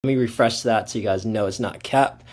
Let me refresh that so you guys know it's not cap.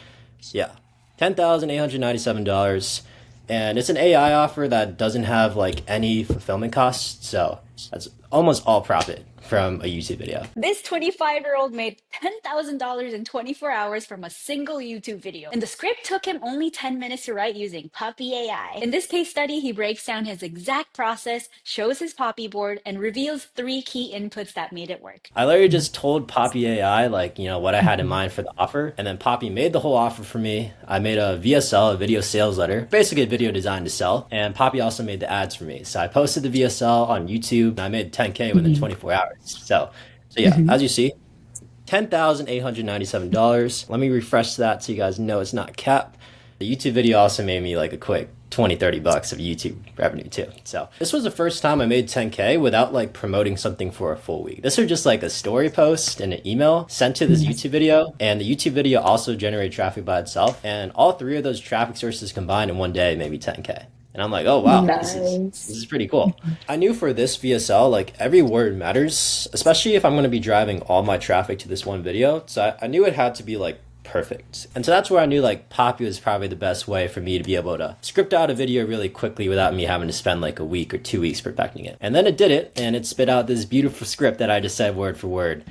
Yeah, $10,897. And it's an AI offer that doesn't have like any fulfillment costs. So that's almost all profit from a YouTube video. This 25-year-old made $10,000 in 24 hours from a single YouTube video. And the script took him only 10 minutes to write using Poppy AI. In this case study, he breaks down his exact process, shows his Poppy board, and reveals 3 key inputs that made it work. I literally just told Poppy AI like, what I had in mind for the offer. And then Poppy made the whole offer for me. I made a VSL, a video sales letter, basically a video designed to sell. And Poppy also made the ads for me. So I posted the VSL on YouTube and I made 10K within 24 hours. So yeah, as you see, $10,897. Let me refresh that so you guys know it's not cap. The YouTube video also made me like a quick 20-30 bucks of YouTube revenue too. So this was the first time I made 10K without like promoting something for a full week. This was just like a story post and an email sent to this YouTube video, and the YouTube video also generated traffic by itself, and all 3 of those traffic sources combined in one day made me 10K. And I'm like, oh wow, Nice. this is pretty cool. I knew for this VSL, like every word matters, especially if I'm going to be driving all my traffic to this one video. So I knew it had to be like perfect. And so that's where I knew like Poppy was probably the best way for me to be able to script out a video really quickly without me having to spend like a week or 2 weeks perfecting it. And then it did it, and it spit out this beautiful script that I just said word for word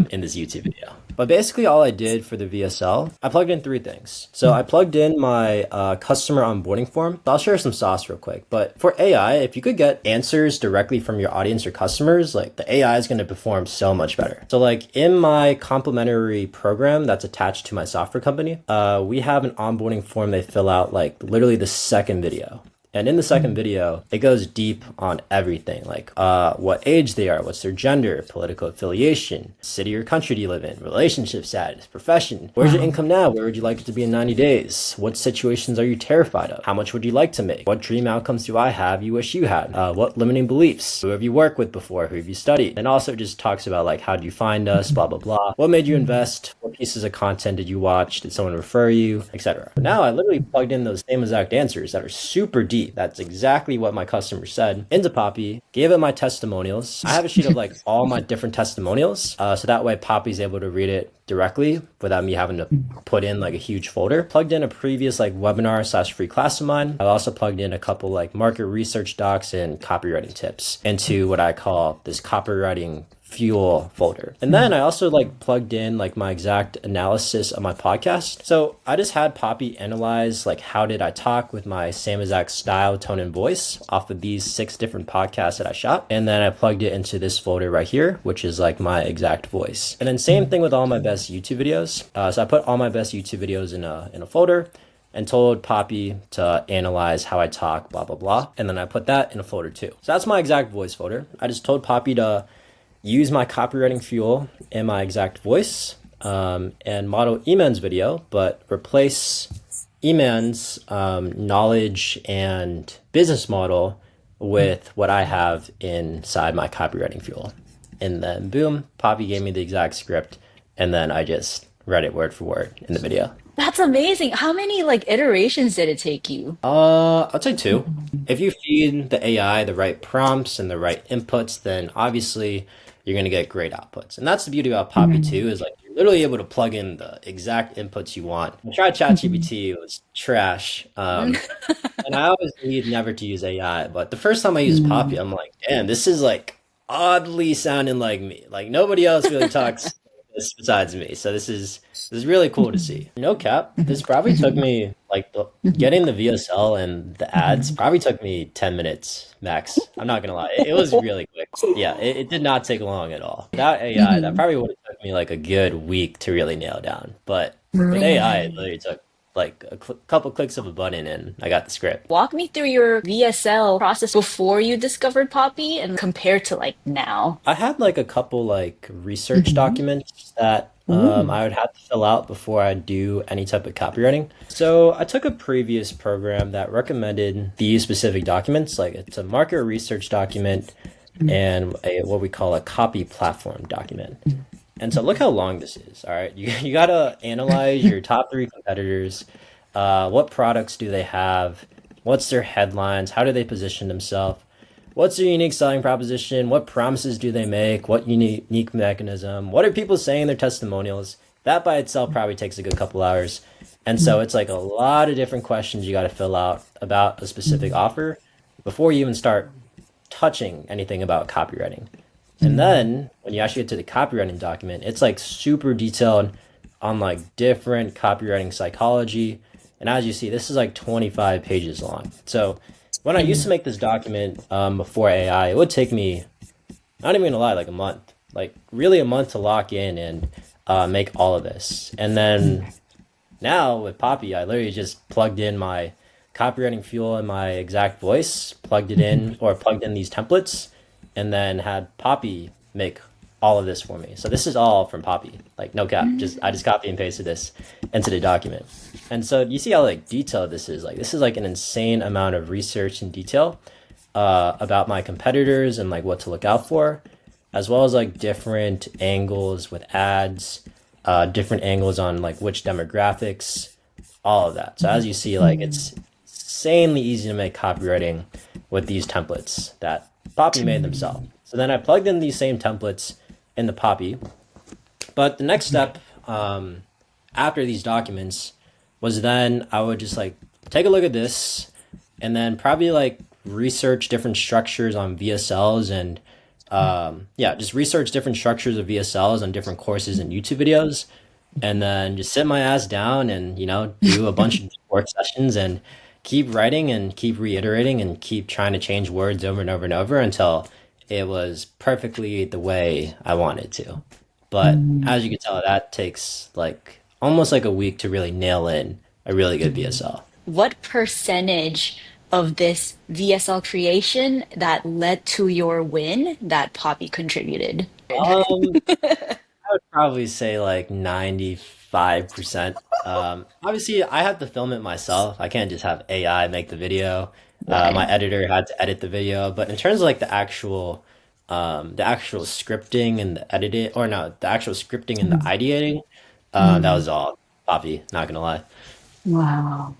in this YouTube video. But basically all I did for the VSL, I plugged in 3 things. So I plugged in my customer onboarding form. I'll share some sauce real quick. But for AI, if you could get answers directly from your audience or customers, like the AI is going to perform so much better. So like in my complimentary program that's attached to my software company, we have an onboarding form they fill out like literally the second video. And in the second video, it goes deep on everything, like what age they are, what's their gender, political affiliation, city or country do you live in, relationship status, profession, where's your income now, where would you like it to be in 90 days, what situations are you terrified of, how much would you like to make, what dream outcomes do I have you wish you had, what limiting beliefs, who have you worked with before, who have you studied, and also just talks about like how do you find us, blah, blah, blah, what made you invest, what pieces of content did you watch, did someone refer you, etc. But now I literally plugged in those same exact answers that are super deep. That's exactly what my customer said into Poppy, gave it my testimonials. I have a sheet of like all my different testimonials. So that way Poppy's able to read it directly without me having to put in like a huge folder. Plugged in a previous like webinar / free class of mine. I also plugged in a couple like market research docs and copywriting tips into what I call this copywriting fuel folder. And then I also like plugged in like my exact analysis of my podcast. So I just had Poppy analyze like how did I talk with my same exact style, tone, and voice off of these 6 different podcasts that I shot. And then I plugged it into this folder right here, which is like my exact voice. And then same thing with all my best YouTube videos. So I put all my best YouTube videos in a folder and told Poppy to analyze how I talk, blah, blah, blah. And then I put that in a folder too. So that's my exact voice folder. I just told Poppy to use my copywriting fuel and my exact voice and model Eman's video, but replace Eman's knowledge and business model with what I have inside my copywriting fuel. And then boom, Poppy gave me the exact script, and then I just read it word for word in the video. That's amazing. How many like iterations did it take you? I'd say 2. If you feed the AI the right prompts and the right inputs, then obviously you're going to get great outputs. And that's the beauty about Poppy too, is like you're literally able to plug in the exact inputs you want. I tried ChatGPT, it was trash. And I always need never to use AI, but the first time I used Poppy, I'm like, damn, this is like oddly sounding like me. Like nobody else really talks like this besides me. So this is really cool to see. No cap, this probably took me like getting the VSL and the ads probably took me 10 minutes max. I'm not gonna lie, it was really quick. Yeah, it did not take long at all. Without AI, that probably would have took me like a good week to really nail down. But with AI, it literally took like a couple clicks of a button and I got the script. Walk me through your VSL process before you discovered Poppy and compared to like now. I had like a couple like research documents that I would have to fill out before I do any type of copywriting. So I took a previous program that recommended these specific documents. Like it's a market research document and what we call a copy platform document. And so look how long this is. All right. You got to analyze your top 3 competitors. What products do they have? What's their headlines? How do they position themselves? What's their unique selling proposition? What promises do they make? What unique mechanism? What are people saying in their testimonials? That by itself probably takes a good couple hours. And so Mm, it's like a lot of different questions you got to fill out about a specific mm, offer before you even start touching anything about copywriting. And mm, then when you actually get to the copywriting document, it's like super detailed on like different copywriting psychology. And as you see, this is like 25 pages long. So when I used to mm, make this document before AI, it would take me, not even gonna lie, like a month, like really a month to lock in and make all of this. And then mm, now with Poppy, I literally just plugged in my copywriting fuel and my exact voice, plugged it mhm, in or plugged in these templates, and then had Poppy make all of this for me. So this is all from Poppy, like no cap. Just I just copy and pasted this into the document. And so you see how like detailed this is. Like this is like an insane amount of research and detail about my competitors and like what to look out for, as well as like different angles with ads, different angles on like which demographics, all of that. So as you see, like mm, it's insanely easy to make copywriting with these templates that Poppy made themselves. mm, So then I plugged in these same templates in the Poppy. But the next step after these documents was then I would just like take a look at this and then probably like research different structures on VSLs and yeah, just research different structures of VSLs on different courses and YouTube videos, and then just sit my ass down and do a bunch of work sessions and keep writing and keep reiterating and keep trying to change words over and over and over until it was perfectly the way I wanted to. But mm, as you can tell, that takes like almost like a week to really nail in a really good mm. VSL. What percentage of this VSL creation that led to your win that Poppy contributed? Um, I would probably say like 95%. Obviously, I have to film it myself. I can't just have AI make the video. My Right. editor had to edit the video. But in terms of like the actual scripting and the editing, or no, the actual scripting and the Mm, ideating, that mm. was all Poppy, not gonna lie. Wow.